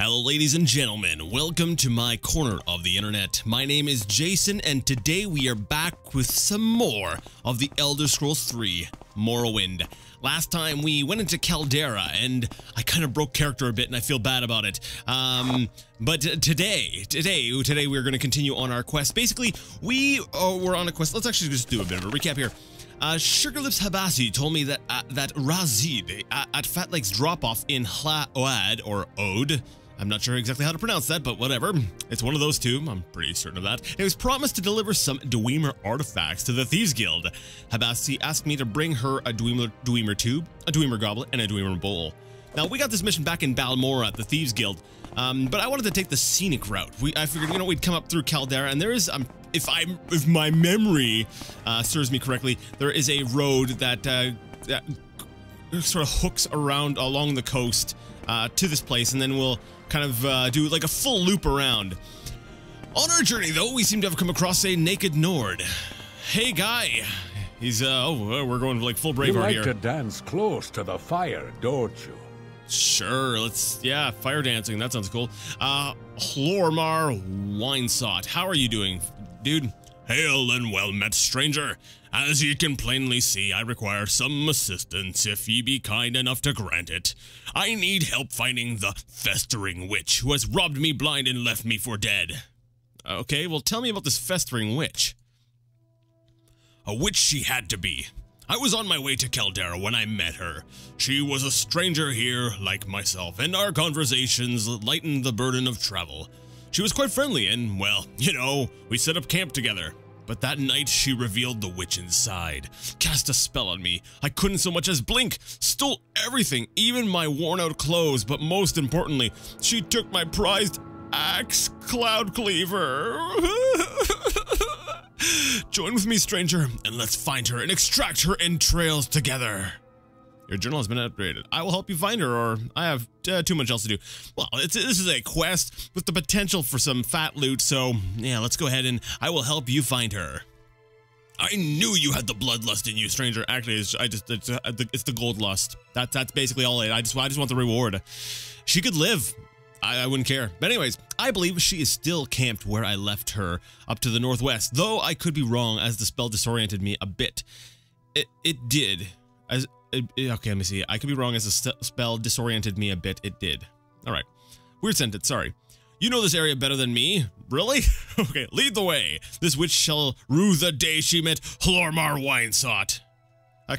Hello ladies and gentlemen, welcome to my corner of the internet. My name is Jason and today we are back with some more of the Elder Scrolls 3 Morrowind. Last time we went into Caldera and I kind of broke character a bit and I feel bad about it. But today we're going to continue on our quest. Basically, we're on a quest. Let's actually just do a bit of a recap here. Sugarlips Habasi told me that that Razid at Fat Lake's drop-off in Hlaoad, or Ode, I'm not sure exactly how to pronounce that, but whatever. It's one of those two, I'm pretty certain of that. It was promised to deliver some Dwemer artifacts to the Thieves Guild. Habasi asked me to bring her a Dwemer tube, a Dwemer goblet, and a Dwemer bowl. Now, we got this mission back in Balmora at the Thieves Guild, but I wanted to take the scenic route. I figured, we'd come up through Caldera, and there is, if my memory serves me correctly, there is a road that sort of hooks around along the coast to this place, and then we'll kind of do like a full loop around. On our journey, though, we seem to have come across a naked Nord. Hey, guy. He's, we're going like full Braveheart here. You like to dance close to the fire, don't you? Sure, yeah, fire dancing, that sounds cool. Flormar Winesot, how are you doing, dude? Hail and well met, stranger. As ye can plainly see, I require some assistance, if ye be kind enough to grant it. I need help finding the festering witch who has robbed me blind and left me for dead. Okay, well tell me about this festering witch. A witch she had to be. I was on my way to Caldera when I met her. She was a stranger here, like myself, and our conversations lightened the burden of travel. She was quite friendly and, well, we set up camp together. But that night, she revealed the witch inside, cast a spell on me. I couldn't so much as blink, stole everything, even my worn-out clothes, but most importantly, she took my prized axe cloud cleaver. Join with me, stranger, and let's find her and extract her entrails together. Your journal has been upgraded. I will help you find her, or I have too much else to do. Well, this is a quest with the potential for some fat loot, so yeah, let's go ahead and I will help you find her. I knew you had the bloodlust in you, stranger. Actually, it's the gold lust. That's basically all it. I just want the reward. She could live. I wouldn't care. But anyways, I believe she is still camped where I left her, up to the northwest. Though I could be wrong, as the spell disoriented me a bit. It did. Okay, let me see. I could be wrong, as the spell disoriented me a bit. It did. Alright. Weird sentence, sorry. You know this area better than me? Really? Okay, lead the way. This witch shall rue the day she met Flormar Winesot.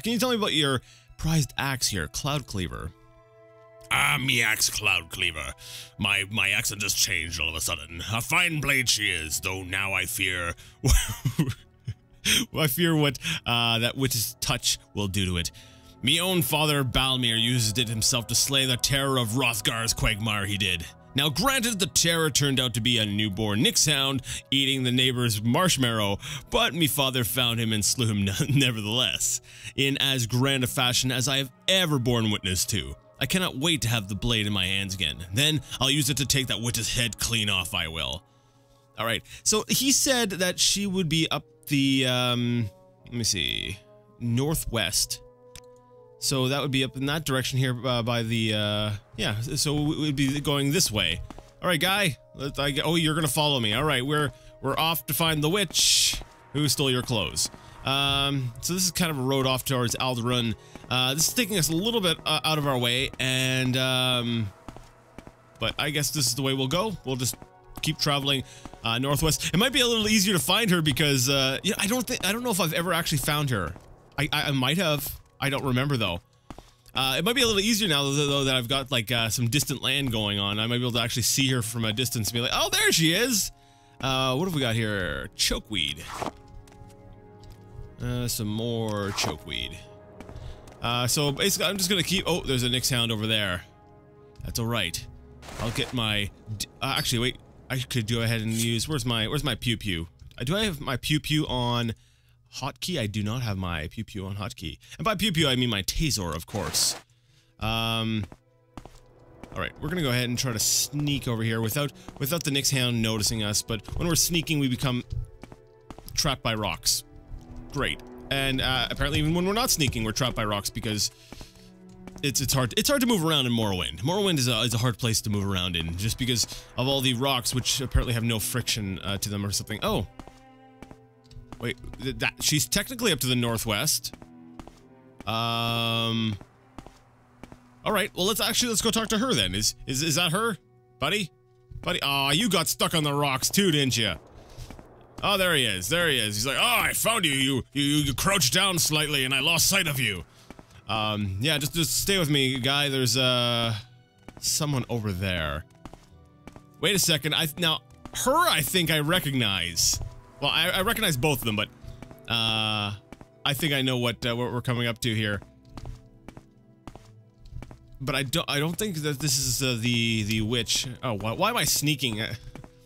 Can you tell me about your prized axe here, Cloud Cleaver? Me axe Cloud Cleaver. My accent just changed all of a sudden. A fine blade she is, though now I fear... I fear what that witch's touch will do to it. Me own father Balmir used it himself to slay the terror of Hrothgar's quagmire he did. Now granted, the terror turned out to be a newborn Nix-hound eating the neighbor's marshmallow, but me father found him and slew him nevertheless, in as grand a fashion as I have ever borne witness to. I cannot wait to have the blade in my hands again. Then I'll use it to take that witch's head clean off, I will. Alright, so he said that she would be up the, let me see, northwest. So that would be up in that direction here by the, yeah, so we'd be going this way. All right, guy. Oh, you're going to follow me. All right, we're off to find the witch who stole your clothes. So this is kind of a road off towards Alderun. This is taking us a little bit out of our way, and, but I guess this is the way we'll go. We'll just keep traveling northwest. It might be a little easier to find her because, yeah, I don't know if I've ever actually found her. I might have. I don't remember though. It might be a little easier now though that I've got like some distant land going on. I might be able to actually see her from a distance and be like, oh, there she is. What have we got here? Chokeweed. Some more chokeweed. So basically I'm just gonna keep, oh, there's a Nix-hound over there. That's all right. I'll get my, actually wait, I could go ahead and use, where's my pew pew? Do I have my pew pew on hotkey? I do not have my pew pew on hotkey. And by pew pew, I mean my taser, of course. Alright, we're gonna go ahead and try to sneak over here without the Nix-hound noticing us, but when we're sneaking, we become trapped by rocks. Great. And apparently even when we're not sneaking, we're trapped by rocks because it's hard to move around in Morrowind. Morrowind is a hard place to move around in, just because of all the rocks, which apparently have no friction to them or something. Oh, wait, she's technically up to the northwest. All right, well let's go talk to her then. Is that her, buddy? Aw, you got stuck on the rocks too, didn't you? Oh, there he is. He's like, oh, I found you. You crouched down slightly, and I lost sight of you. Yeah, just stay with me, guy. There's, someone over there. Wait a second. I think I recognize. Well, I recognize both of them, but, I think I know what we're coming up to here. But I don't think that this is, the witch. Oh, why am I sneaking?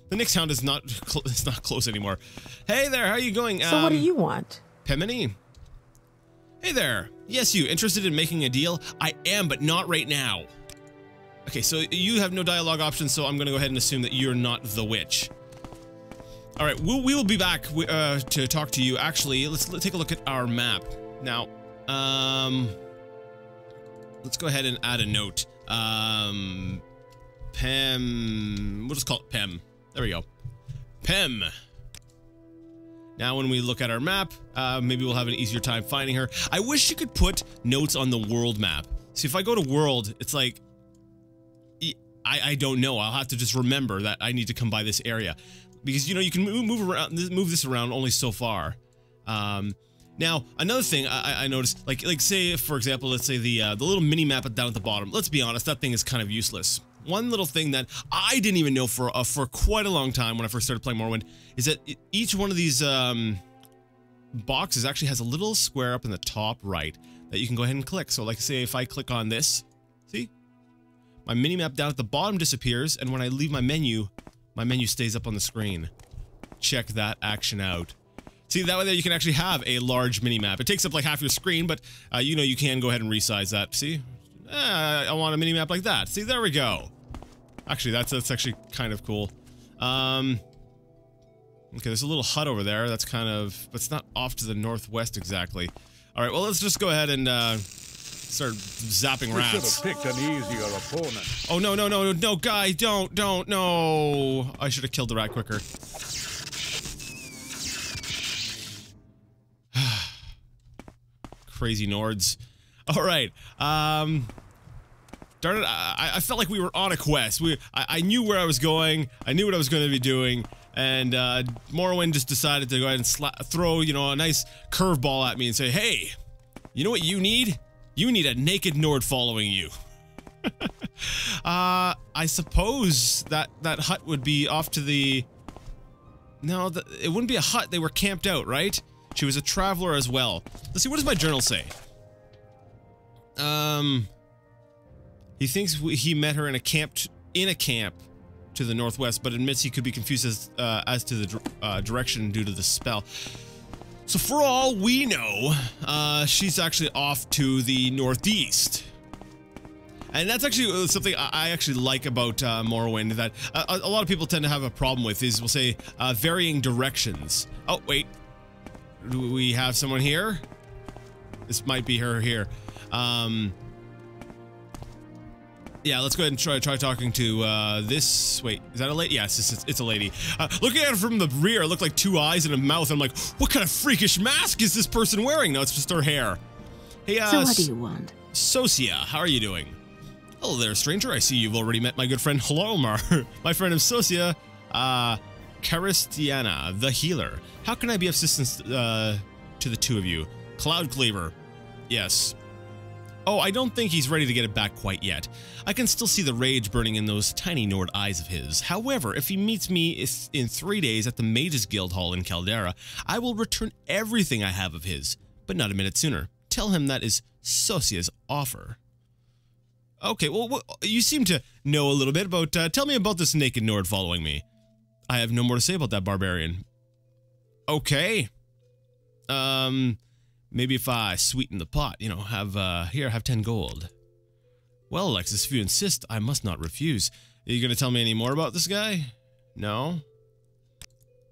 The Nix-hound is not close anymore. Hey there, how are you going? So what do you want? Pemini? Hey there. Yes, you interested in making a deal? I am, but not right now. Okay, so you have no dialogue options, so I'm gonna go ahead and assume that you're not the witch. All right, we will be back to talk to you. Actually, let's take a look at our map now. Let's go ahead and add a note. Pem. We'll just call it Pem. There we go. Pem. Now when we look at our map, maybe we'll have an easier time finding her. I wish you could put notes on the world map. See, if I go to world, it's like, I don't know. I'll have to just remember that I need to come by this area. Because, you know, you can move this around only so far. Now, another thing I noticed, like say, for example, let's say the little mini map down at the bottom. Let's be honest, that thing is kind of useless. One little thing that I didn't even know for quite a long time when I first started playing Morrowind is that each one of these boxes actually has a little square up in the top right that you can go ahead and click. So like say if I click on this, see? My mini-map down at the bottom disappears, and when I leave my menu stays up on the screen. Check that action out. See, that way there you can actually have a large mini-map. It takes up like half your screen, but you know, you can go ahead and resize that. See? I want a mini-map like that. See, there we go. Actually, that's actually kind of cool. Okay, there's a little hut over there. That's kind of, but it's not off to the northwest exactly. All right, well, let's just go ahead and start zapping rats. You should have picked an easier opponent. Oh no, guy, don't, no! I should have killed the rat quicker. Crazy Nords. All right. Darn it, I felt like we were on a quest. I knew where I was going. I knew what I was going to be doing. And Morrowind just decided to go ahead and throw, you know, a nice curveball at me and say, hey, you know what you need? You need a naked Nord following you. I suppose that hut would be off to the... No, it wouldn't be a hut. They were camped out, right? She was a traveler as well. Let's see, what does my journal say? He thinks he met her in a camp to the northwest, but admits he could be confused as to the direction due to the spell. So for all we know, she's actually off to the northeast. And that's actually something I actually like about Morrowind, that a lot of people tend to have a problem with, is we'll say varying directions. Oh, wait. Do we have someone here? This might be her here. Yeah, let's go ahead and try talking to this. Wait, is that a lady? Yes, it's a lady. Looking at her from the rear, it looked like two eyes and a mouth. I'm like, what kind of freakish mask is this person wearing? No, it's just her hair. Hey, so what do you want? Socia, how are you doing? Hello there, stranger. I see you've already met my good friend Flormar. My friend is Socia, Caristiana, the healer. How can I be of assistance to the two of you? Cloud Cleaver. Yes. Oh, I don't think he's ready to get it back quite yet. I can still see the rage burning in those tiny Nord eyes of his. However, if he meets me in 3 days at the Mages Guild Hall in Caldera, I will return everything I have of his, but not a minute sooner. Tell him that is Socia's offer. Okay, well, you seem to know a little bit about, tell me about this naked Nord following me. I have no more to say about that barbarian. Okay. Maybe if I sweeten the pot, you know, have 10 gold. Well, Alexis, if you insist, I must not refuse. Are you gonna tell me any more about this guy? No?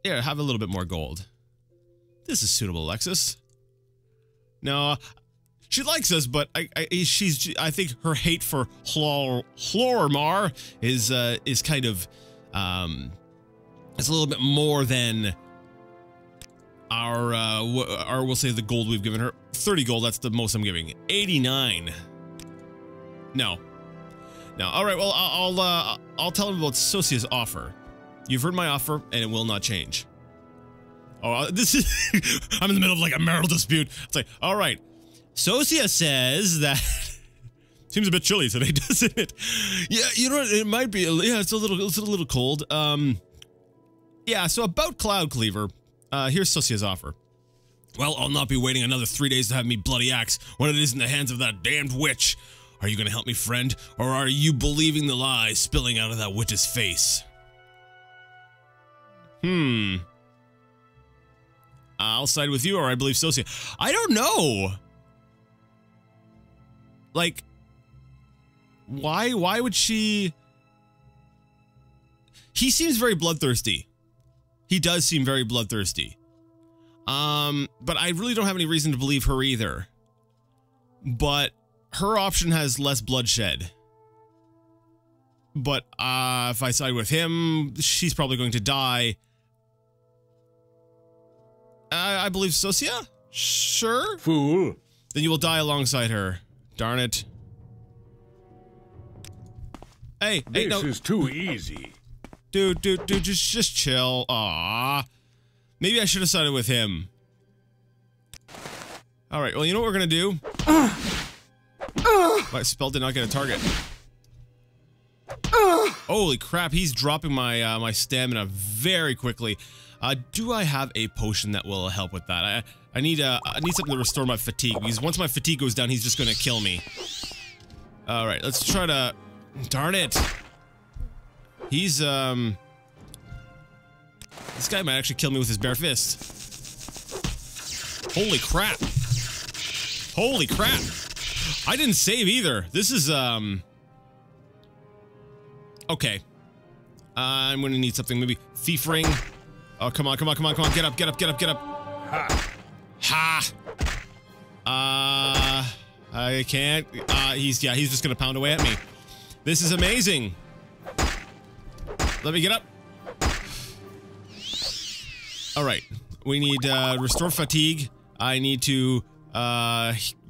Here, have a little bit more gold. This is suitable, Alexis. No, She likes us, but I think her hate for Flormar is kind of it's a little bit more than our we'll say the gold we've given her. 30 gold, that's the most I'm giving. 89. No. All right, well, I'll tell him about Socia's offer. You've heard my offer, and it will not change. Oh, this is I'm in the middle of like a marital dispute. It's like, all right. Socia says that seems a bit chilly today, doesn't it? Yeah, you know what? It might be. Yeah, it's a little cold. Yeah. So about Cloud Cleaver, here's Socia's offer. Well, I'll not be waiting another 3 days to have me bloody axe when it is in the hands of that damned witch. Are you gonna help me, friend, or are you believing the lies spilling out of that witch's face? I'll side with you, or I believe Socia. I don't know. Like, why would she? He seems very bloodthirsty. He does seem very bloodthirsty. But I really don't have any reason to believe her either. But her option has less bloodshed. But if I side with him, she's probably going to die. I believe Socia? Sure. Fool. Then you will die alongside her. Darn it. Hey, This no. is too easy. Dude, just chill. Aww. Maybe I should have sided with him. Alright, well, you know what we're gonna do? My spell did not get a target. Holy crap, he's dropping my my stamina very quickly. Do I have a potion that will help with that? I need something to restore my fatigue, because once my fatigue goes down, he's just gonna kill me. Alright, let's try to... Darn it! He's, this guy might actually kill me with his bare fist. Holy crap! Holy crap! I didn't save either. This is, okay. I'm gonna need something, maybe Thief Ring. Oh, come on, get up. Ha! I can't. He's just gonna pound away at me. This is amazing. Let me get up. Alright. We need, restore fatigue. I need to,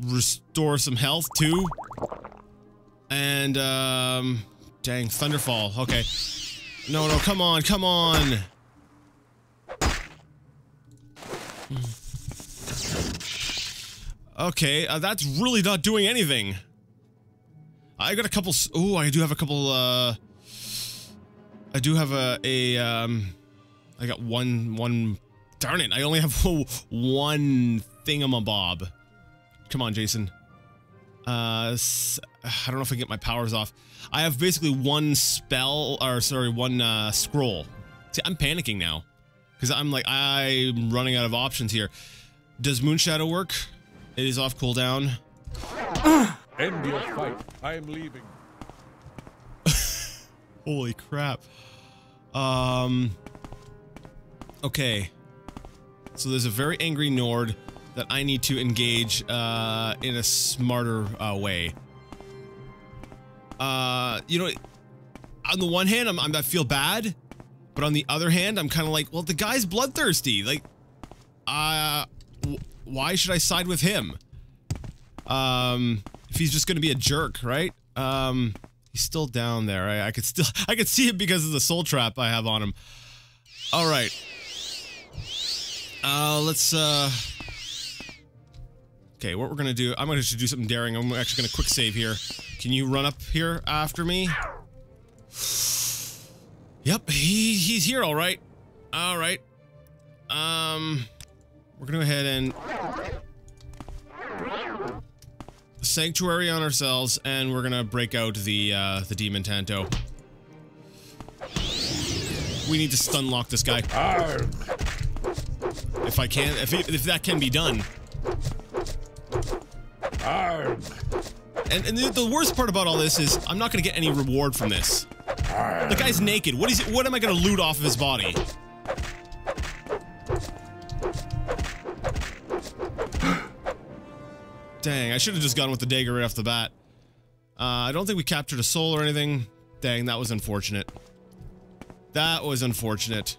restore some health, too. And, dang, Thunderfall. Okay. No, come on. Okay, that's really not doing anything. I got a couple. Oh, I do have a couple. I do have I got one. Darn it! I only have one thingamabob. Come on, Jason. I don't know if I can get my powers off. I have basically one spell, or sorry, one scroll. See, I'm panicking now. Because I'm running out of options here. Does Moonshadow work? It is off cooldown. End your fight. I am leaving. Holy crap. Okay. So there's a very angry Nord that I need to engage in a smarter way. You know, on the one hand, I feel bad. But on the other hand, I'm kind of like, well, the guy's bloodthirsty. Like, why should I side with him? If he's just gonna be a jerk, right? He's still down there. I could see it because of the soul trap I have on him. All right. Let's, okay, what we're gonna do, I'm gonna do something daring. I'm actually gonna quick save here. Can you run up here after me? Yep, he's here, all right. All right. We're gonna go ahead and sanctuary on ourselves, and we're gonna break out the demon Tanto. We need to stun lock this guy. If I can, if that can be done. And the worst part about all this is I'm not gonna get any reward from this. The guy's naked. What am I gonna loot off of his body? Dang, I should have just gone with the dagger right off the bat. I don't think we captured a soul or anything. Dang, that was unfortunate. That was unfortunate.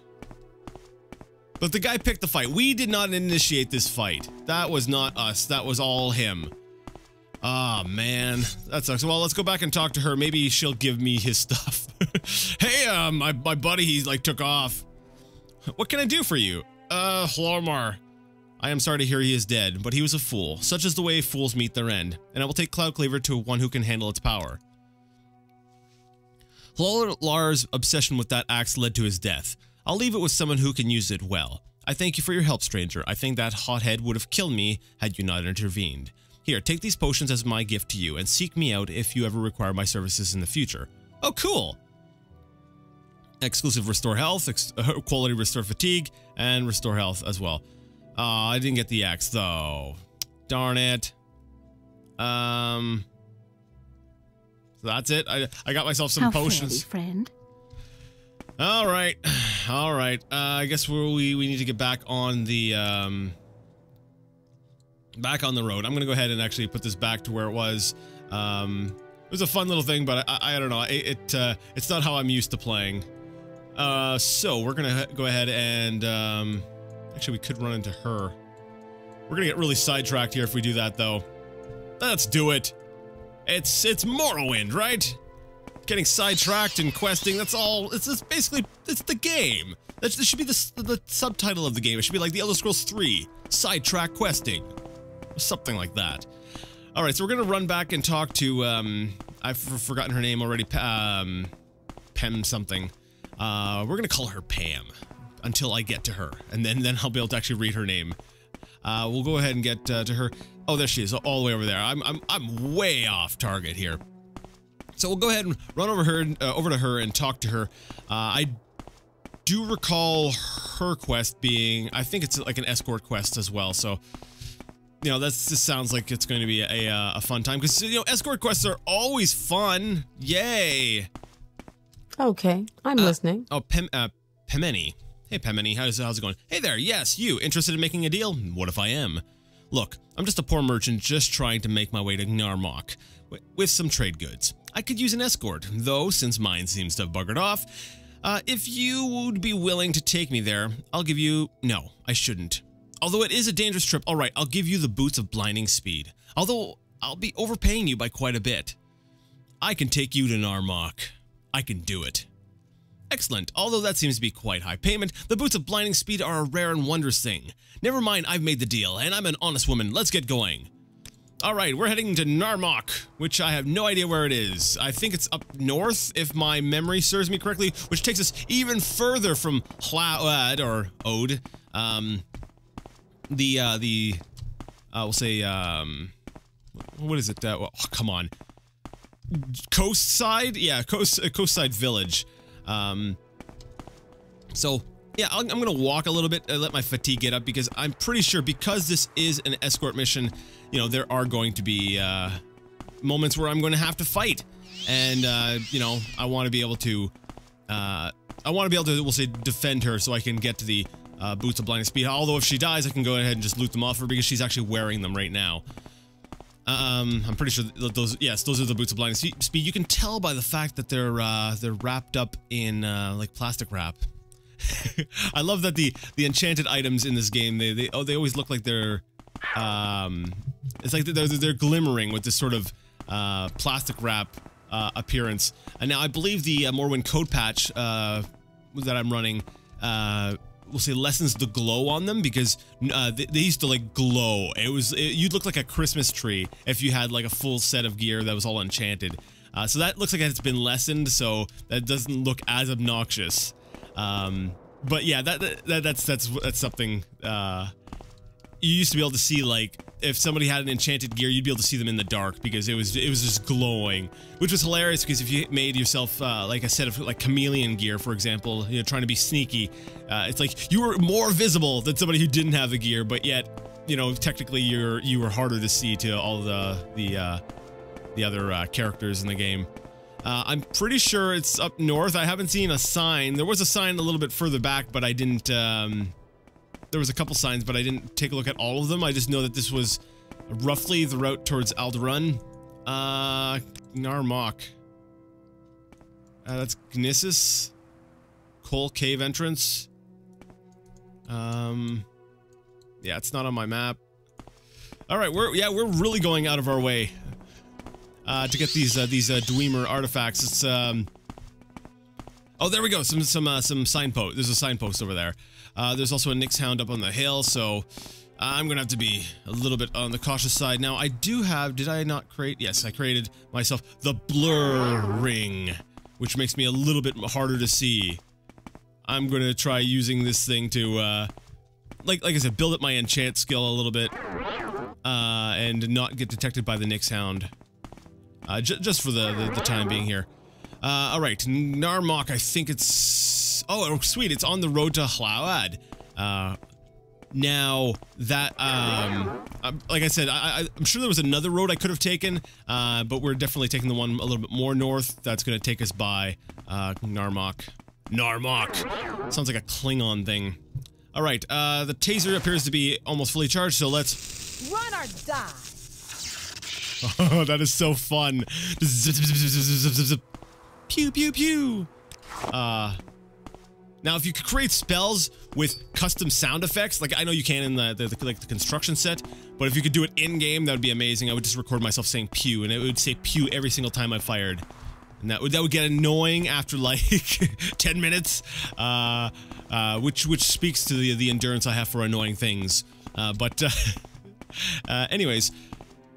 But the guy picked the fight. We did not initiate this fight. That was not us. That was all him. Ah, oh, man. That sucks. Well, let's go back and talk to her. Maybe she'll give me his stuff. Hey, my buddy, he, like, took off. What can I do for you? Flormar. I am sorry to hear he is dead, but he was a fool. Such is the way fools meet their end. And I will take Cloudcleaver to one who can handle its power. Flormar's obsession with that axe led to his death. I'll leave it with someone who can use it well. I thank you for your help, stranger. I think that hothead would have killed me had you not intervened. Here, take these potions as my gift to you, and seek me out if you ever require my services in the future. Oh, cool! Exclusive restore health, quality restore fatigue, and restore health as well. I didn't get the axe, though. Darn it. So that's it. I got myself some potions. Friend. All right. All right. I guess we need to get back on the road. I'm gonna go ahead and actually put this back to where it was. It was a fun little thing, but I don't know. It's not how I'm used to playing. So we're gonna go ahead and actually we could run into her. We're gonna get really sidetracked here if we do that, though. Let's do it. It's Morrowind, right? Getting sidetracked and questing, that's all. It's basically, it's the game. This should be the subtitle of the game. It should be like the Elder Scrolls 3, sidetrack questing. Something like that. Alright, so we're gonna run back and talk to, I've forgotten her name already, Pem something. We're gonna call her Pam until I get to her, and then I'll be able to actually read her name. We'll go ahead and get to her. Oh, there she is, all the way over there. I'm way off target here. So we'll go ahead and run over to her and talk to her. I do recall her quest being, I think it's like an escort quest as well. So, you know, this sounds like it's going to be a fun time because, you know, escort quests are always fun. Yay. Okay, I'm listening. Oh, Pemeni. Hey, Pemeni, how's it going? Hey there, yes, you, interested in making a deal? What if I am? Look, I'm just a poor merchant just trying to make my way to Gnar Mok with some trade goods. I could use an escort, though, since mine seems to have buggered off. If you would be willing to take me there, I'll give you... No, I shouldn't. Although it is a dangerous trip, alright, I'll give you the boots of blinding speed. Although, I'll be overpaying you by quite a bit. I can take you to Gnar Mok. I can do it. Excellent. Although that seems to be quite high payment, the boots of blinding speed are a rare and wondrous thing. Never mind, I've made the deal, and I'm an honest woman. Let's get going. Alright, we're heading to Gnar Mok, which I have no idea where it is. I think it's up north, if my memory serves me correctly, which takes us even further from Hlaad, or Ode. We'll say, what is it? Oh, come on. Coast side? Yeah, coast side village. So, yeah, I'm gonna walk a little bit and let my fatigue get up because I'm pretty sure because this is an escort mission, you know, there are going to be, moments where I'm going to have to fight. And, you know, I want to be able to, we'll say, defend her so I can get to the, boots of blinding speed. Although if she dies, I can go ahead and just loot them off her because she's actually wearing them right now. I'm pretty sure those are the boots of blinding speed. You can tell by the fact that they're wrapped up in, like plastic wrap. I love that the enchanted items in this game, they always look like they're, it's like they're glimmering with this sort of, plastic wrap, appearance. And now I believe the, Morrowind code patch, that I'm running, we'll say lessens the glow on them because they used to like glow. You'd look like a Christmas tree if you had like a full set of gear that was all enchanted. So that looks like it's been lessened, so that doesn't look as obnoxious. But yeah, that's something. You used to be able to see, like, if somebody had an enchanted gear, you'd be able to see them in the dark because it was just glowing, which was hilarious because if you made yourself like a set of like chameleon gear, for example, you know, trying to be sneaky, it's like you were more visible than somebody who didn't have the gear, but yet, you know, technically you were harder to see to all the other characters in the game. I'm pretty sure it's up north. I haven't seen a sign. There was a sign a little bit further back, but I didn't. There was a couple signs, but I didn't take a look at all of them. I just know that this was roughly the route towards Alderun. Gnar Mok. That's Gnissis. Coal Cave entrance. Yeah, it's not on my map. All right, we're really going out of our way to get these Dwemer artifacts. It's oh, there we go. Some signpost. There's a signpost over there. There's also a Nix-hound up on the hill, so I'm gonna have to be a little bit on the cautious side. Now, I do have. Did I not create? Yes, I created myself the blur ring, which makes me a little bit harder to see. I'm gonna try using this thing to, like I said, build up my enchant skill a little bit, and not get detected by the Nix-hound. Just for the time being here. All right, Gnar Mok. I think it's. Oh, sweet! It's on the road to Hlauad. Now that, like I said, I'm sure there was another road I could have taken, but we're definitely taking the one a little bit more north. That's gonna take us by Gnar Mok. Gnar Mok. Sounds like a Klingon thing. All right, the taser appears to be almost fully charged, so let's run or die. Oh, that is so fun. Zip, zip, zip, zip, zip, zip, zip. Pew pew pew. Now, if you could create spells with custom sound effects, like I know you can in the construction set, but if you could do it in game, that would be amazing. I would just record myself saying pew, and it would say pew every single time I fired. And that would get annoying after like 10 minutes, which speaks to the endurance I have for annoying things. Anyways,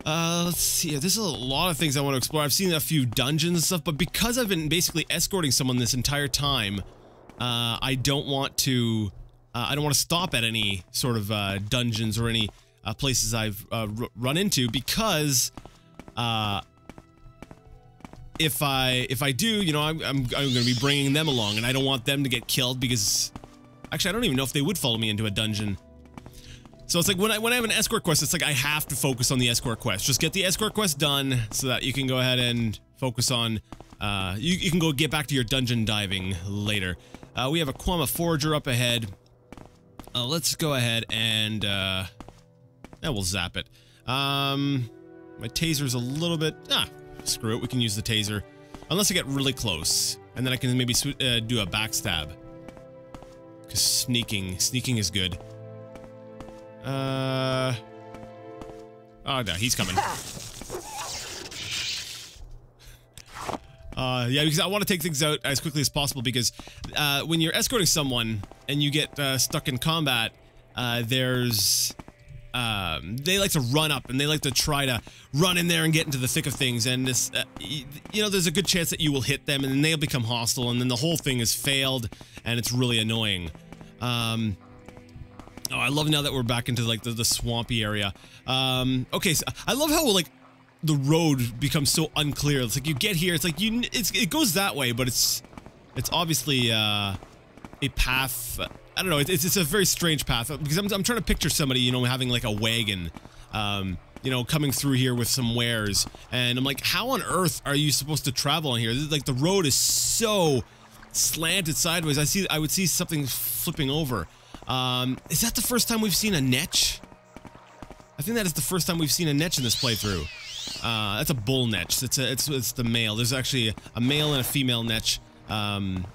let's see. There's a lot of things I want to explore. I've seen a few dungeons and stuff, but because I've been basically escorting someone this entire time, I don't want to stop at any sort of dungeons or any places I've run into, because if I do, you know, I'm going to be bringing them along, and I don't want them to get killed, because actually I don't even know if they would follow me into a dungeon. So it's like when I have an escort quest, it's like I have to focus on the escort quest. Just get the escort quest done so that you can go ahead and focus on you can go get back to your dungeon diving later. We have a Quama Forager up ahead. Let's go ahead and we'll zap it. My taser's a little bit screw it, we can use the taser. Unless I get really close. And then I can maybe do a backstab. Because sneaking is good. Oh no, he's coming. Yeah, because I want to take things out as quickly as possible, because when you're escorting someone and you get stuck in combat, they like to run up, and they like to try to run in there and get into the thick of things, and this, you know, there's a good chance that you will hit them, and then they'll become hostile, and then the whole thing is failed, and it's really annoying. Oh, I love now that we're back into like the swampy area. Okay, so I love how like the road becomes so unclear. It's like you get here, it's like it goes that way, but it's obviously a path. I don't know. It's a very strange path, because I'm trying to picture somebody, you know, having like a wagon, you know, coming through here with some wares, and I'm like, how on earth are you supposed to travel on here? Like the road is so slanted sideways. I would see something flipping over. Is that the first time we've seen a netch? I think that is the first time we've seen a netch in this playthrough. That's a bull netch. It's the male. There's actually a male and a female netch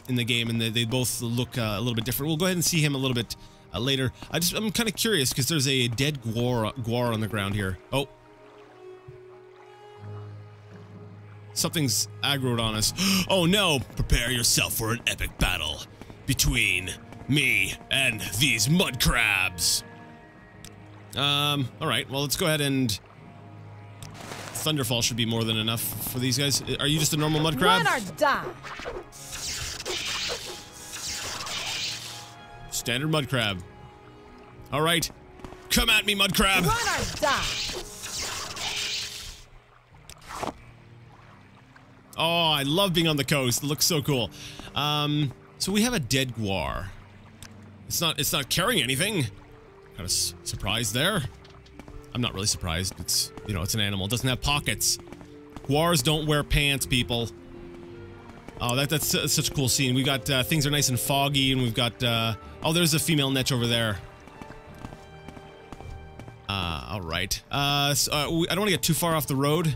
in the game, and they both look a little bit different. We'll go ahead and see him a little bit later. I'm kind of curious, because there's a dead Gwar on the ground here. Oh. Something's aggroed on us. Oh no! Prepare yourself for an epic battle between me and these mud crabs. Alright, well, let's go ahead and... Thunderfall should be more than enough for these guys. Are you just a normal mud crab? Run or die. Standard mud crab. Alright. Come at me, mud crab! Run or die. Oh, I love being on the coast. It looks so cool. So we have a dead Gwar. It's not carrying anything. Kind of surprised there. I'm not really surprised. It's, you know, it's an animal. It doesn't have pockets. Gwars don't wear pants, people. Oh, that's such a cool scene. We got, things are nice and foggy, and we've got, oh, there's a female netch over there. All right. I don't want to get too far off the road,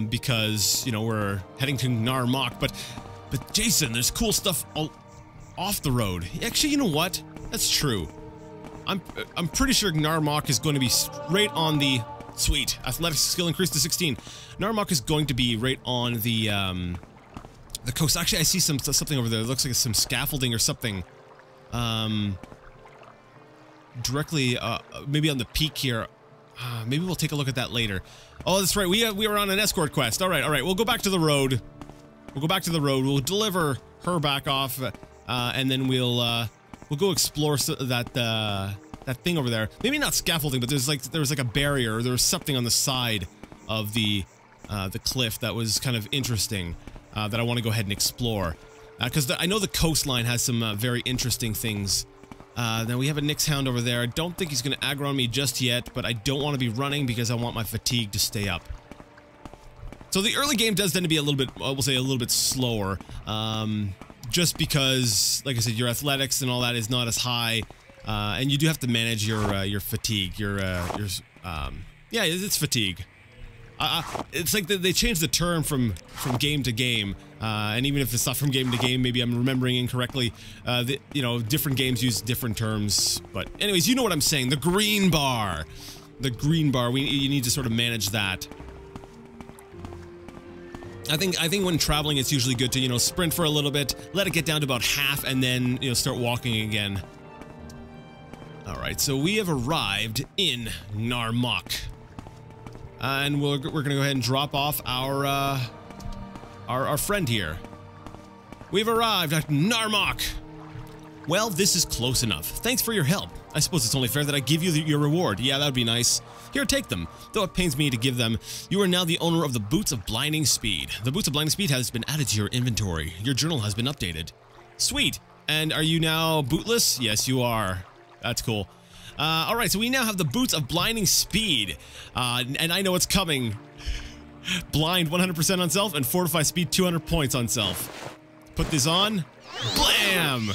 because, you know, we're heading to Gnar Mok, but Jason, there's cool stuff all off the road. Actually, you know what? That's true. I'm pretty sure Gnar Mok is going to be right on the sweet athletics skill increase to 16. Gnar Mok is going to be right on the coast. Actually, I see something over there. It looks like some scaffolding or something. Directly, maybe on the peak here. Maybe we'll take a look at that later. Oh, that's right. We were on an escort quest. All right. We'll go back to the road. We'll deliver her back off, and then we'll go explore that thing over there. Maybe not scaffolding, but there was like a barrier. Or there was something on the side of the cliff that was kind of interesting, that I want to go ahead and explore, because I know the coastline has some very interesting things. Now we have a Nix-hound over there. I don't think he's going to aggro on me just yet, but I don't want to be running because I want my fatigue to stay up. So the early game does tend to be a little bit, I will say, a little bit slower, just because, like I said, your athletics and all that is not as high, and you do have to manage your fatigue. Yeah, it's fatigue. It's like they changed the term from game to game, and even if it's not from game to game, maybe I'm remembering incorrectly. You know, different games use different terms. But anyways, you know what I'm saying. The green bar. You need to sort of manage that. I think when traveling, it's usually good to, you know, sprint for a little bit, let it get down to about half, and then, you know, start walking again. All right, so we have arrived in Gnar Mok. And we're gonna go ahead and drop off our friend here. We've arrived at Gnar Mok. Well, this is close enough. Thanks for your help. I suppose it's only fair that I give you your reward. Yeah, that would be nice. Here, take them. Though it pains me to give them, you are now the owner of the Boots of Blinding Speed. The Boots of Blinding Speed has been added to your inventory. Your journal has been updated. Sweet. And are you now bootless? Yes, you are. That's cool. Alright, so we now have the Boots of Blinding Speed, and I know what's coming. Blind 100% on self, and Fortify Speed 200 points on self. Put this on. Blam!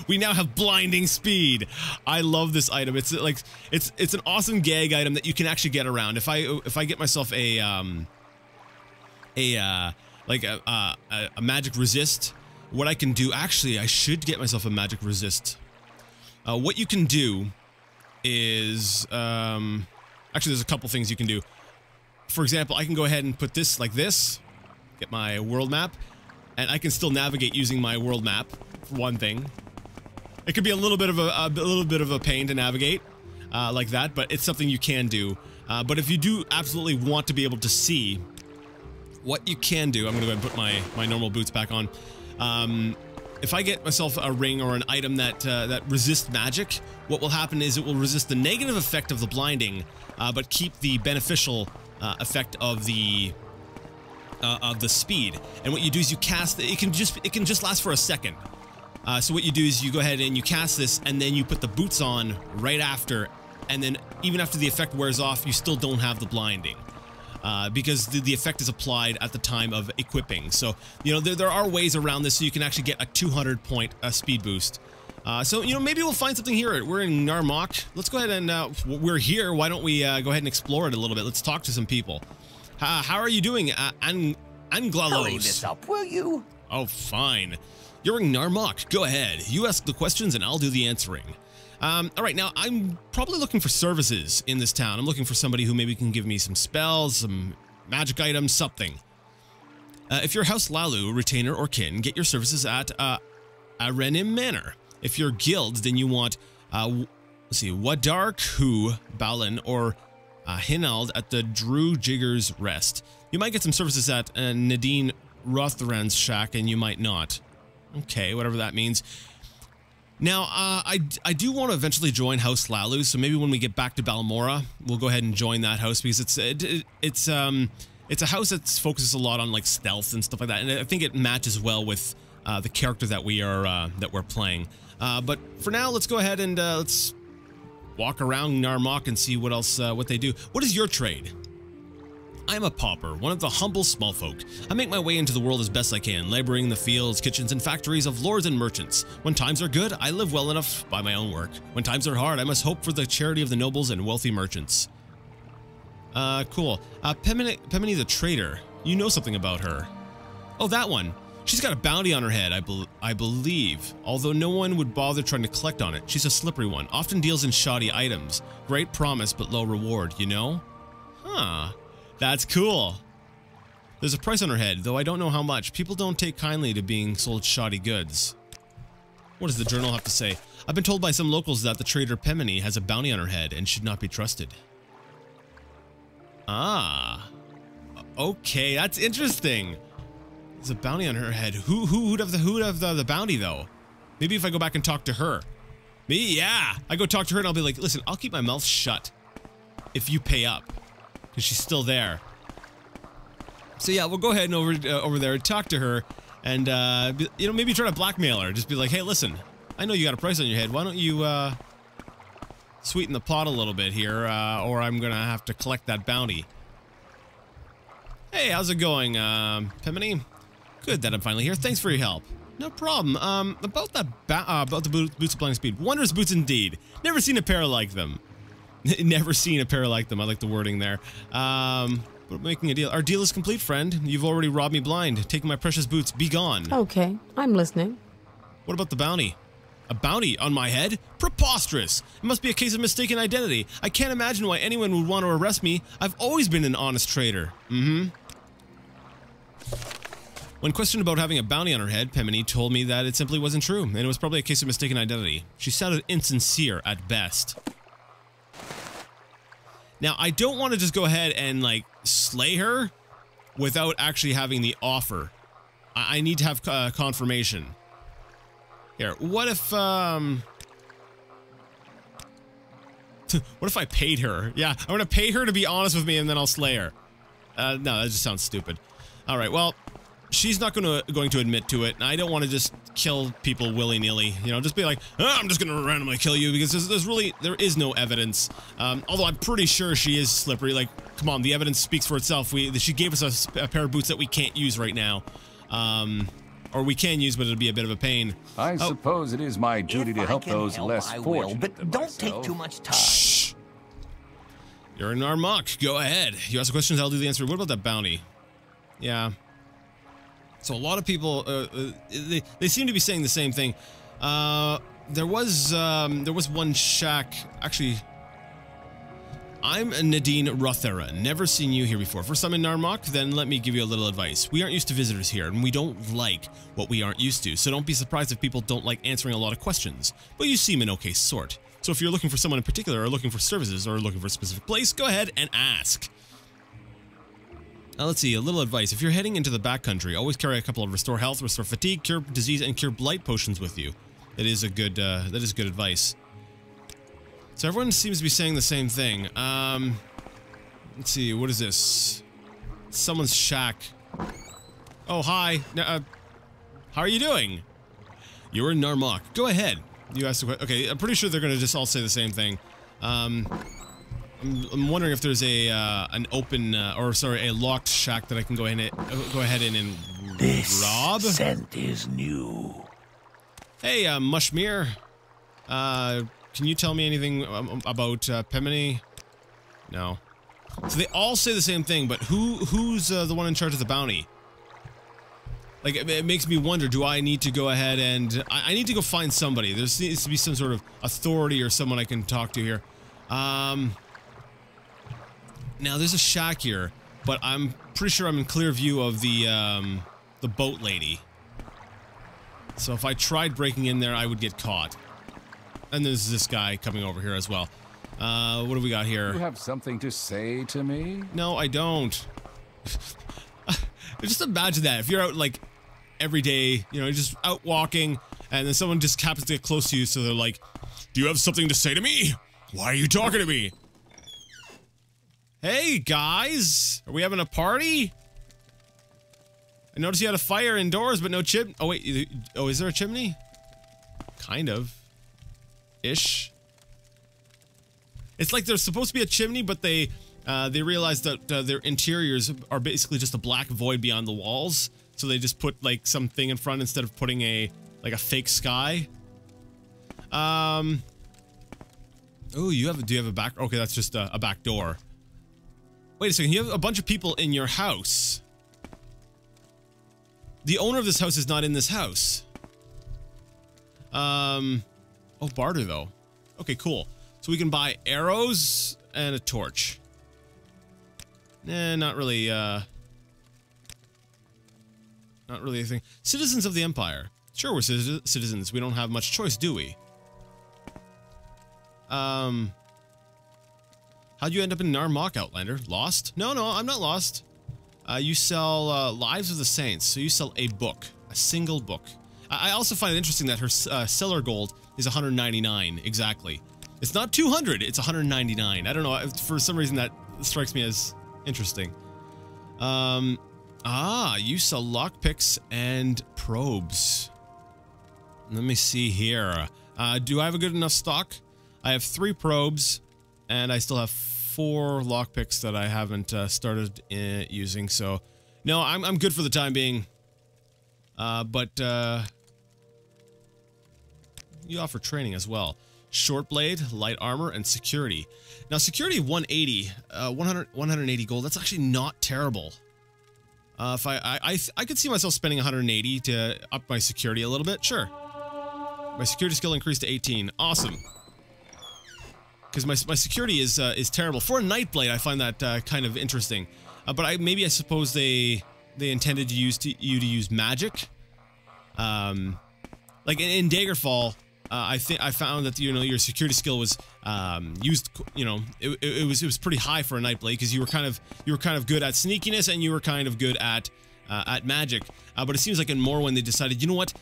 We now have Blinding Speed. I love this item. It's like, it's an awesome gag item that you can actually get around. If I get myself a magic resist, what I can do, actually, I should get myself a magic resist. What you can do is, actually there's a couple things you can do. For example, I can go ahead and put this like this, get my world map, and I can still navigate using my world map, for one thing. It could be a little bit of a pain to navigate, like that, but it's something you can do. But if you do absolutely want to be able to see, what you can do, I'm gonna go ahead and put my normal boots back on. If I get myself a ring or an item that resists magic, what will happen is it will resist the negative effect of the blinding, but keep the beneficial effect of the speed. And what you do is you cast it can just last for a second. So what you do is you go ahead and you cast this, and then you put the boots on right after, and then even after the effect wears off, you still don't have the blinding. Because the effect is applied at the time of equipping. So, you know, there are ways around this so you can actually get a 200 point speed boost. So, you know, maybe we'll find something here. We're in Gnar Mok. Let's go ahead and, we're here. Why don't we go ahead and explore it a little bit? Let's talk to some people. How are you doing, Anglalos? Hurry this up, will you? Oh, fine. You're in Gnar Mok. Go ahead. You ask the questions and I'll do the answering. All right, now I'm probably looking for services in this town. I'm looking for somebody who maybe can give me some spells, some magic items, something. If you're House Lalu, retainer, or kin, get your services at Arenim Manor. If you're guild, then you want, let's see, Wadark, Hu, Balin, or Hinald at the Drew Jigger's Rest. You might get some services at Nadine Rothran's shack, and you might not. Okay, whatever that means. Now, I do want to eventually join House Lalu, so maybe when we get back to Balmora, we'll go ahead and join that house, because it's a house that focuses a lot on like stealth and stuff like that, and I think it matches well with the character that we're playing. But for now, let's go ahead and let's walk around Gnar Mok and see what else what they do. What is your trade? I'm a pauper, one of the humble small folk. I make my way into the world as best I can, laboring in the fields, kitchens, and factories of lords and merchants. When times are good, I live well enough by my own work. When times are hard, I must hope for the charity of the nobles and wealthy merchants. Cool. Pemini the trader. You know something about her. Oh, that one. She's got a bounty on her head, I believe, although no one would bother trying to collect on it. She's a slippery one, often deals in shoddy items. Great promise, but low reward, you know? Huh. That's cool. There's a price on her head, though I don't know how much. People don't take kindly to being sold shoddy goods. What does the journal have to say? I've been told by some locals that the trader Pemini has a bounty on her head and should not be trusted. Ah. Okay, that's interesting. There's a bounty on her head. Who'd have the bounty, though? Maybe if I go back and talk to her. Me? Yeah. I go talk to her and I'll be like, listen, I'll keep my mouth shut if you pay up. Because she's still there. So yeah, we'll go ahead and over there and talk to her, and you know, maybe try to blackmail her. Just be like, hey, listen, I know you got a price on your head. Why don't you sweeten the pot a little bit here, or I'm gonna have to collect that bounty. Hey, how's it going, Pemini? Good that I'm finally here. Thanks for your help. No problem. About the boots of blinding speed. Wondrous boots indeed. Never seen a pair like them. Never seen a pair like them. I like the wording there. We're making a deal. Our deal is complete, friend. You've already robbed me blind. Taking my precious boots. Be gone. Okay, I'm listening. What about the bounty? A bounty on my head? Preposterous! It must be a case of mistaken identity. I can't imagine why anyone would want to arrest me. I've always been an honest trader. When questioned about having a bounty on her head, Pemini told me that it simply wasn't true, and it was probably a case of mistaken identity. She sounded insincere at best. Now, I don't want to just go ahead and, like, slay her without actually having the offer. I need to have confirmation. Here, what if, what if I paid her? Yeah, I'm gonna pay her to be honest with me and then I'll slay her. No, that just sounds stupid. Alright, well, she's not going to admit to it, and I don't want to just kill people willy-nilly. You know, just be like, oh, I'm just gonna randomly kill you, because there is no evidence. Although I'm pretty sure she is slippery. Like, come on, the evidence speaks for itself. She gave us a pair of boots that we can't use right now. Or we can use, but it'll be a bit of a pain. I suppose it is my duty to help those less fortunate but than don't myself. take too much time. Shh. You're Gnar Mok. Go ahead. You ask the questions, I'll do the answer. What about that bounty? Yeah. So a lot of people, they seem to be saying the same thing. There was one shack. Actually, I'm Nadine Rothera. Never seen you here before. First time in Gnar Mok? Then let me give you a little advice. We aren't used to visitors here, and we don't like what we aren't used to. So don't be surprised if people don't like answering a lot of questions. But you seem an okay sort. So if you're looking for someone in particular, or looking for services, or looking for a specific place, go ahead and ask. Now let's see, a little advice. If you're heading into the backcountry, always carry a couple of restore health, restore fatigue, cure disease, and cure blight potions with you. That is good advice. So everyone seems to be saying the same thing. Let's see, what is this? Someone's shack. Oh, hi. How are you doing? You're in Gnar Mok. Go ahead. You asked the question. Okay, I'm pretty sure they're gonna just all say the same thing. I'm wondering if there's an open, a locked shack that I can go ahead and This rob. scent is new. Hey, Mushmere. Can you tell me anything about Pemini? No. So they all say the same thing, but who's the one in charge of the bounty? Like, it makes me wonder, do I need to go ahead and... I need to go find somebody. There needs to be some sort of authority or someone I can talk to here. Now, there's a shack here, but I'm pretty sure I'm in clear view of the boat lady. So if I tried breaking in there, I would get caught. And there's this guy coming over here as well. What do we got here? You have something to say to me? No, I don't. Just imagine that. If you're out, like, every day, you know, you're just out walking, and then someone just happens to get close to you, so they're like, do you have something to say to me? Why are you talking to me? Hey, guys! Are we having a party? I noticed you had a fire indoors, but no chimney. Oh, wait. Oh, is there a chimney? Kind of. Ish. It's like there's supposed to be a chimney, but they They realized that their interiors are basically just a black void beyond the walls, so they just put like something in front instead of putting a fake sky. Oh, do you have a back? Okay, that's just a back door. Wait a second, you have a bunch of people in your house. The owner of this house is not in this house. Oh, barter though. Okay, cool. So we can buy arrows and a torch. Not really, not really a thing. Citizens of the Empire. Sure, we're citizens. We don't have much choice, do we? How'd you end up in Gnar Mok, Outlander? Lost? No, I'm not lost. You sell Lives of the Saints, so you sell a book. A single book. I also find it interesting that her seller gold is 199, exactly. It's not 200, it's 199. I don't know, for some reason that strikes me as interesting. You sell lockpicks and probes. Let me see here. Do I have a good enough stock? I have 3 probes, and I still have 4 lockpicks that I haven't started using, so... No, I'm good for the time being. You offer training as well. Short blade, light armor, and security. Now, security 180, 180 gold, that's actually not terrible. If I could see myself spending 180 to up my security a little bit, sure. My security skill increased to 18, awesome. Because my security is terrible. For a Nightblade, I find that kind of interesting. But I suppose they intended to use magic. Like in Daggerfall, I found that your security skill was used. It was pretty high for a Nightblade because you were kind of good at sneakiness and you were kind of good at magic. But it seems like in Morrowind they decided, you know what,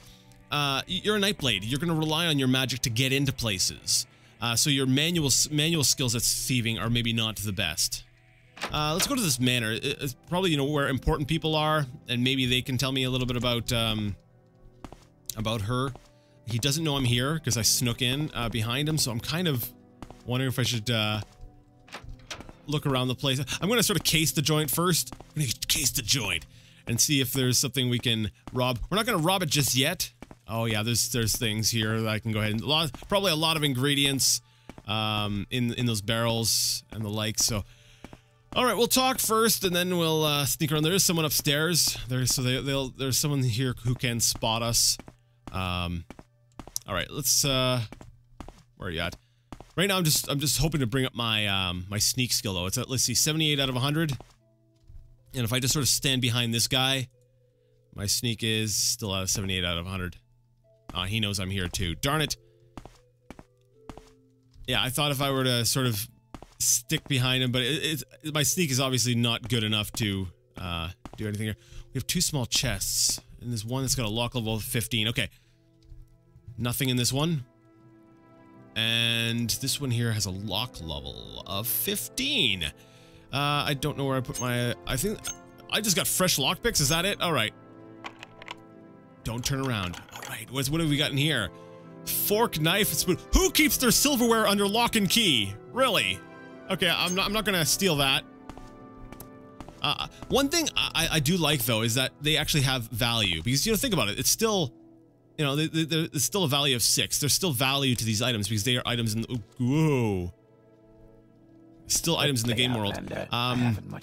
you're a Nightblade. You're going to rely on your magic to get into places. So your manual skills at thieving are maybe not the best. Let's go to this manor. It's probably where important people are, and maybe they can tell me a little bit about her. He doesn't know I'm here because I snuck in behind him, so I'm kind of wondering if I should look around the place. I'm going to sort of case the joint first. I'm going to case the joint and see if there's something we can rob. We're not going to rob it just yet. Oh yeah, there's things here that I can go ahead and probably a lot of ingredients in those barrels and the like. So, all right, we'll talk first, and then we'll sneak around. There is someone upstairs. There's someone here who can spot us. All right, let's. Where are you at? Right now, I'm just hoping to bring up my my sneak skill though. It's at, let's see, 78 out of 100. And if I just sort of stand behind this guy, my sneak is still at 78 out of 100. He knows I'm here too. Darn it. Yeah, I thought if I were to sort of stick behind him, but my sneak is obviously not good enough to do anything here. We have 2 small chests, and there's one that's got a lock level of 15. Okay. Nothing in this one. And this one here has a lock level of 15. I don't know where I put my... I think I just got fresh lockpicks. Is that it? All right. Don't turn around. All right. What have we got in here? Fork, knife, spoon. Who keeps their silverware under lock and key? Really? Okay, I'm not gonna steal that. One thing I do like though is that they actually have value, because think about it. It's still, there's still a value of 6. There's still value to these items because they are items in the, whoa. Still items in the game world.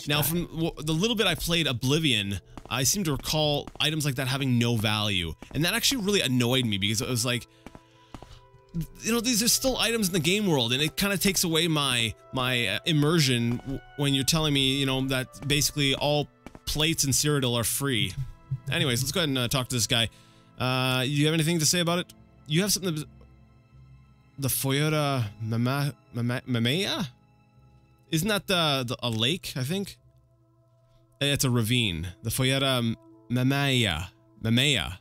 Now, from the little bit I played Oblivion, I seem to recall items like that having no value, and that actually really annoyed me because it was like, these are still items in the game world, and it kind of takes away my immersion when you're telling me, that basically all plates in Cyrodiil are free. Anyways, let's go ahead and talk to this guy. You have anything to say about it? You have something. The Foyota Mamea? Isn't that a lake, I think? It's a ravine. The Foyota Mamea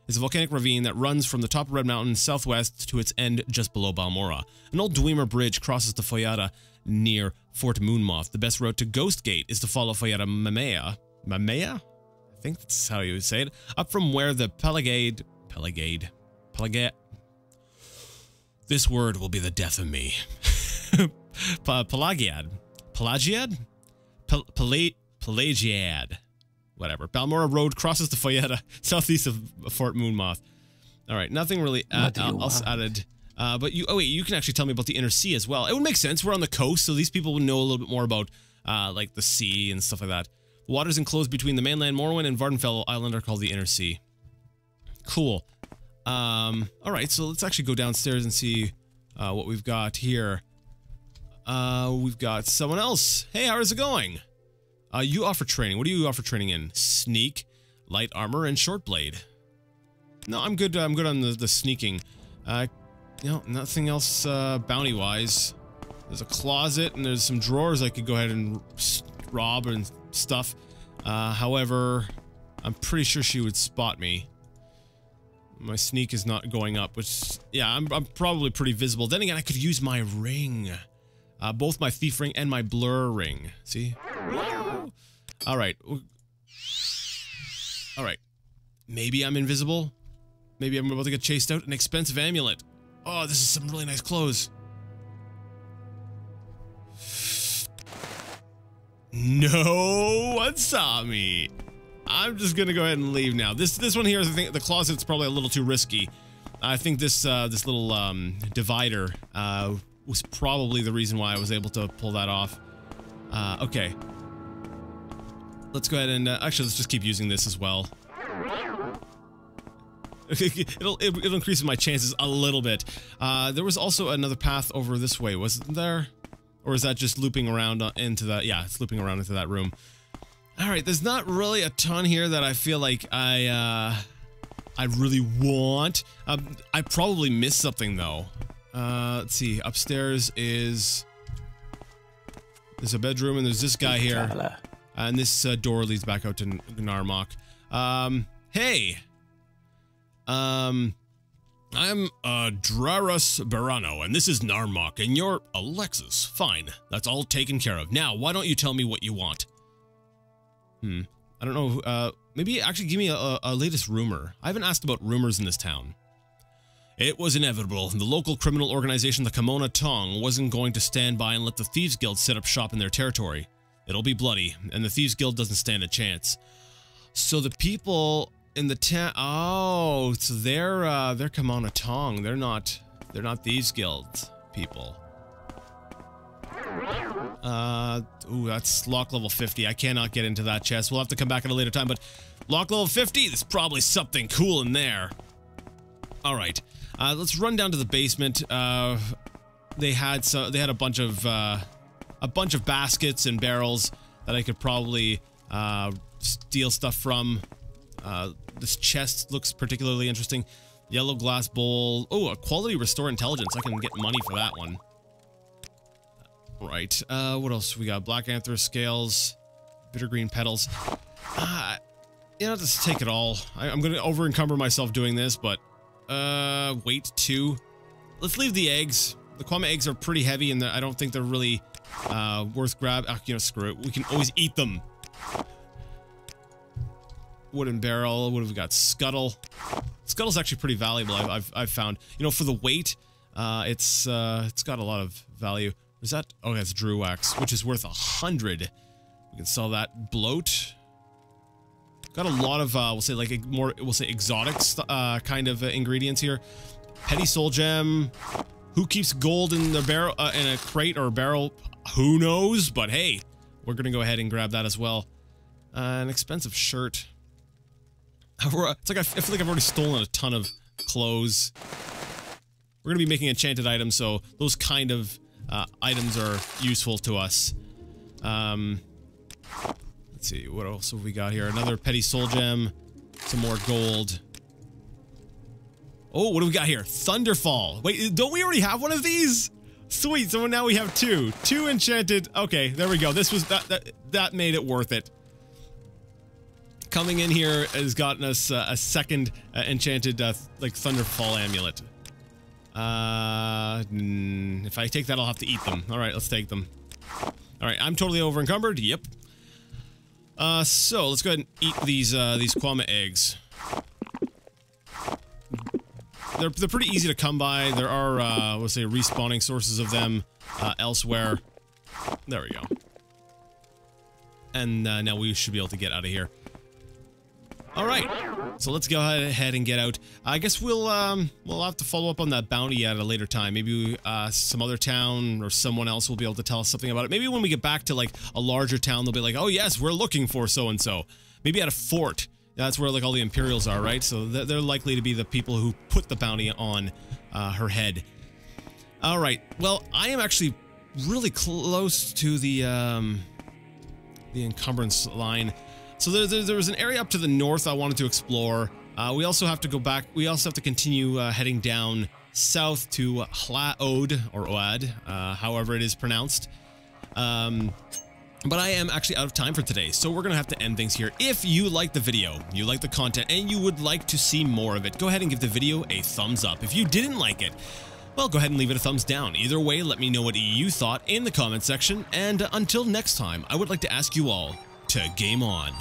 is a volcanic ravine that runs from the top of Red Mountain southwest to its end just below Balmora. An old Dwemer bridge crosses the Foyota near Fort Moonmoth. The best route to Ghost Gate is to follow Foyota Mamea? I think that's how you would say it. Up from where the Pelagade. This word will be the death of me. Pelagiad Pelagiad? Pelagiad. Whatever. Balmora Road crosses the Foyetta, southeast of Fort Moonmoth. Alright, nothing really else added. But you, oh wait, you can actually tell me about the inner sea as well. It would make sense. We're on the coast, so these people would know a little bit more about, like, the sea and stuff like that. The waters enclosed between the mainland Morrowind and Vardenfell Island are called the inner sea. Cool. Alright, so let's actually go downstairs and see, what we've got here. We've got someone else. Hey, how's it going? You offer training. What do you offer training in? Sneak, light armor, and short blade. No, I'm good. I'm good on the sneaking. You know, nothing else bounty-wise. There's a closet and there's some drawers I could go ahead and rob and stuff. However, I'm pretty sure she would spot me. My sneak is not going up, which, yeah, I'm probably pretty visible. Then again, I could use my ring. Both my thief ring and my blur ring. See? Alright. Alright. Maybe I'm invisible? Maybe I'm about to get chased out? An expensive amulet. Oh, this is some really nice clothes. No one saw me. I'm just gonna go ahead and leave now. This one here, I think the closet's probably a little too risky. I think this this little divider was probably the reason why I was able to pull that off. Okay. Let's go ahead and actually let's just keep using this as well. It'll increase my chances a little bit. There was also another path over this way, wasn't there? Or is that just looping around into that? Yeah, it's looping around into that room. All right, there's not really a ton here that I feel like I really want. I probably missed something though. Let's see. Upstairs there's a bedroom and there's this guy here. And this door leads back out to Gnar Mok. Hey. I'm Draras Barano, and this is Gnar Mok, and you're Alexis. Fine, that's all taken care of. Now, why don't you tell me what you want? I don't know, maybe actually give me a latest rumor. I haven't asked about rumors in this town. It was inevitable. The local criminal organization, the Kimona Tong, wasn't going to stand by and let the Thieves Guild set up shop in their territory. It'll be bloody, and the Thieves Guild doesn't stand a chance. So the people in the town, oh, so they're Kimona Tong. They're not Thieves Guild people. Ooh, that's lock level 50. I cannot get into that chest. We'll have to come back at a later time, but lock level 50, there's probably something cool in there. All right, let's run down to the basement. They had a bunch of baskets and barrels that I could probably steal stuff from. This chest looks particularly interesting. Yellow glass bowl. Oh, a quality restore intelligence. I can get money for that one. Right. What else we got? Black anther scales, bitter green petals. You know, just take it all. I'm gonna over encumber myself doing this, but wait, 2. Let's leave the eggs. The kwame eggs are pretty heavy, and I don't think they're really worth grab. You know, screw it. We can always eat them. Wooden barrel. What have we got? Scuttle. Scuttle's actually pretty valuable. I've found. You know, for the weight, it's got a lot of value. Is that? Oh, that's Drew wax, which is worth 100. We can sell that. Bloat. Got a lot of we'll say like we'll say exotic kind of ingredients here. Petty soul gem. Who keeps gold in the barrel in a crate or a barrel? Who knows? But hey, we're gonna go ahead and grab that as well. An expensive shirt. It's like I feel like I've already stolen a ton of clothes. We're gonna be making enchanted items, so those kind of items are useful to us. Let's see, what else have we got here? Another petty soul gem, some more gold. Oh, what do we got here? Thunderfall. Wait, don't we already have one of these? Sweet, so now we have 2. 2 enchanted. Okay, there we go. This was that made it worth it. Coming in here has gotten us a second enchanted like Thunderfall amulet. If I take that, I'll have to eat them. All right, let's take them. All right, I'm totally over encumbered. Yep. So let's go ahead and eat these kwame eggs. They're pretty easy to come by. There are let's say respawning sources of them elsewhere. There we go. and now we should be able to get out of here. All right, so let's go ahead and get out. I guess we'll have to follow up on that bounty at a later time. Maybe some other town or someone else will be able to tell us something about it. Maybe when we get back to like a larger town, they'll be like, oh yes, we're looking for so and so. Maybe at a fort. That's where like all the Imperials are, right? So they're likely to be the people who put the bounty on her head. All right. Well, I am actually really close to the encumbrance line. So there was an area up to the north I wanted to explore. We also have to go back. We also have to continue heading down south to Hlaod, or Oad, however it is pronounced. But I am actually out of time for today, so we're going to have to end things here. If you like the video, you like the content, and you would like to see more of it, go ahead and give the video a thumbs up. If you didn't like it, well, go ahead and leave it a thumbs down. Either way, let me know what you thought in the comment section. And until next time, I would like to ask you all to game on.